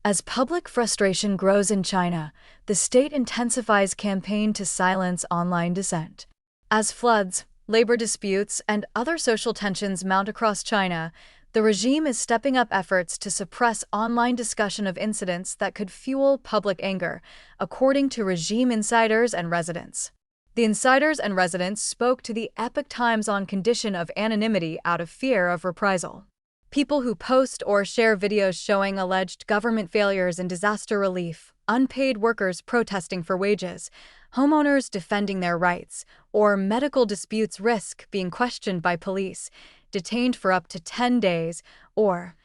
As public frustration grows in China, the state intensifies campaign to silence online dissent. As floods, labor disputes, and other social tensions mount across China, the regime is stepping up efforts to suppress online discussion of incidents that could fuel public anger, according to regime insiders and residents. The insiders and residents spoke to the Epoch Times on condition of anonymity out of fear of reprisal. People who post or share videos showing alleged government failures in disaster relief, unpaid workers protesting for wages, homeowners defending their rights, or medical disputes risk being questioned by police, detained for up to 10 days, or,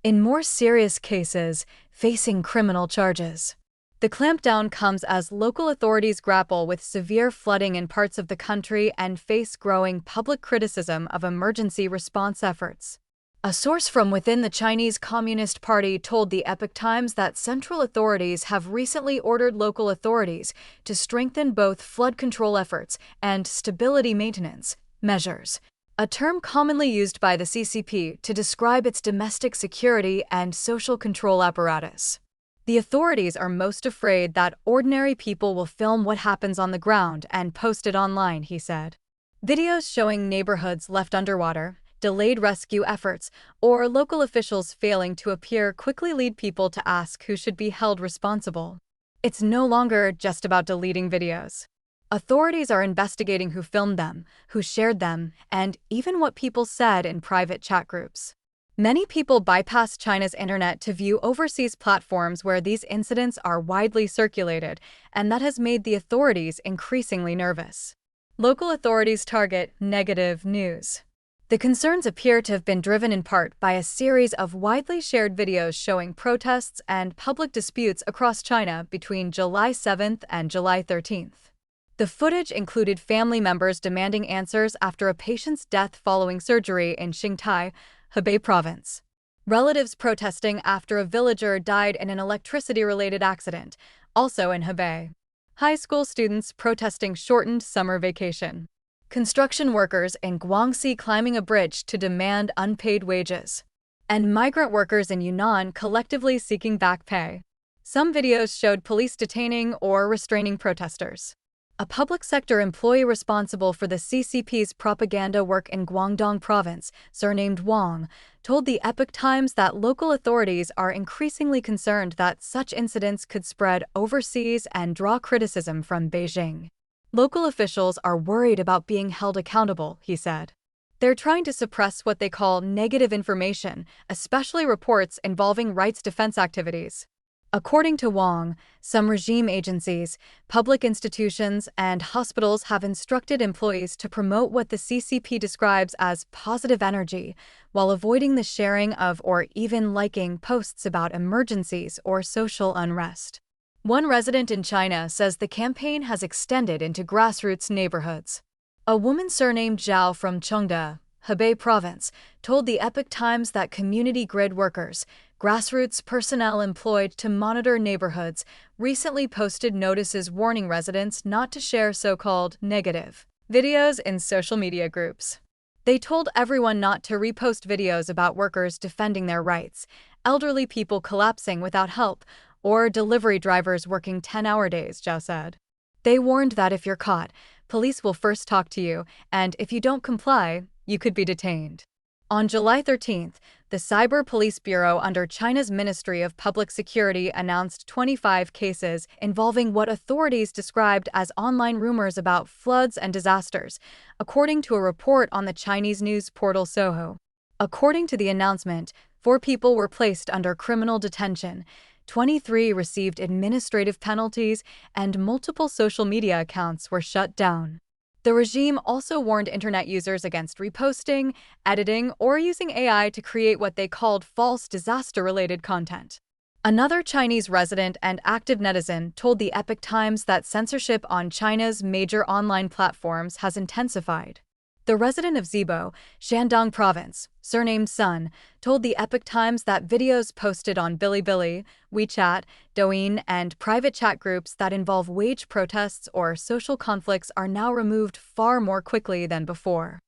in more serious cases, facing criminal charges. The clampdown comes as local authorities grapple with severe flooding in parts of the country and face growing public criticism of emergency response efforts. A source from within the Chinese Communist Party told the Epoch Times that central authorities have recently ordered local authorities to strengthen both flood control efforts and stability maintenance measures, a term commonly used by the CCP to describe its domestic security and social control apparatus. The authorities are most afraid that ordinary people will film what happens on the ground and post it online, he said. Videos showing neighborhoods left underwater, delayed rescue efforts, or local officials failing to appear quickly lead people to ask who should be held responsible. It's no longer just about deleting videos. Authorities are investigating who filmed them, who shared them, and even what people said in private chat groups. Many people bypass China's internet to view overseas platforms where these incidents are widely circulated, and that has made the authorities increasingly nervous. Local authorities target negative news. The concerns appear to have been driven in part by a series of widely shared videos showing protests and public disputes across China between July 7th and July 13th. The footage included family members demanding answers after a patient's death following surgery in Xingtai, Hebei province. Relatives protesting after a villager died in an electricity-related accident, also in Hebei. High school students protesting shortened summer vacation. Construction workers in Guangxi climbing a bridge to demand unpaid wages, and migrant workers in Yunnan collectively seeking back pay. Some videos showed police detaining or restraining protesters. A public sector employee responsible for the CCP's propaganda work in Guangdong province, surnamed Wang, told the Epoch Times that local authorities are increasingly concerned that such incidents could spread overseas and draw criticism from Beijing. Local officials are worried about being held accountable, he said. They're trying to suppress what they call negative information, especially reports involving rights defense activities. According to Wang, some regime agencies, public institutions, and hospitals have instructed employees to promote what the CCP describes as positive energy, while avoiding the sharing of or even liking posts about emergencies or social unrest. One resident in China says the campaign has extended into grassroots neighborhoods. A woman surnamed Zhao from Chengde, Hebei province, told the Epoch Times that community grid workers, grassroots personnel employed to monitor neighborhoods, recently posted notices warning residents not to share so-called negative videos in social media groups. They told everyone not to repost videos about workers defending their rights, elderly people collapsing without help, or delivery drivers working 10-hour days, Zhao said. They warned that if you're caught, police will first talk to you, and if you don't comply, you could be detained. On July 13th, the Cyber Police Bureau under China's Ministry of Public Security announced 25 cases involving what authorities described as online rumors about floods and disasters, according to a report on the Chinese news portal Soho. According to the announcement, 4 people were placed under criminal detention, 23 received administrative penalties, and multiple social media accounts were shut down. The regime also warned internet users against reposting, editing, or using AI to create what they called false disaster-related content. Another Chinese resident and active netizen told the Epoch Times that censorship on China's major online platforms has intensified. The resident of Zibo, Shandong province, surnamed Sun, told the Epoch Times that videos posted on Bilibili, WeChat, Douyin, and private chat groups that involve wage protests or social conflicts are now removed far more quickly than before.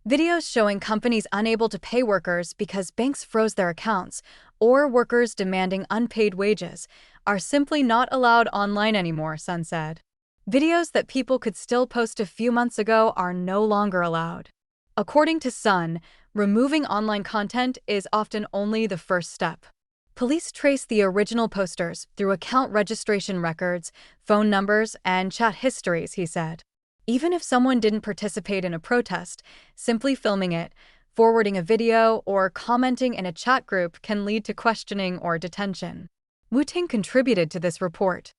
Videos showing companies unable to pay workers because banks froze their accounts, or workers demanding unpaid wages are simply not allowed online anymore, Sun said. Videos that people could still post a few months ago are no longer allowed. According to Sun, removing online content is often only the first step. Police trace the original posters through account registration records, phone numbers, and chat histories, he said. Even if someone didn't participate in a protest, simply filming it, forwarding a video, or commenting in a chat group can lead to questioning or detention. Wu Ting contributed to this report.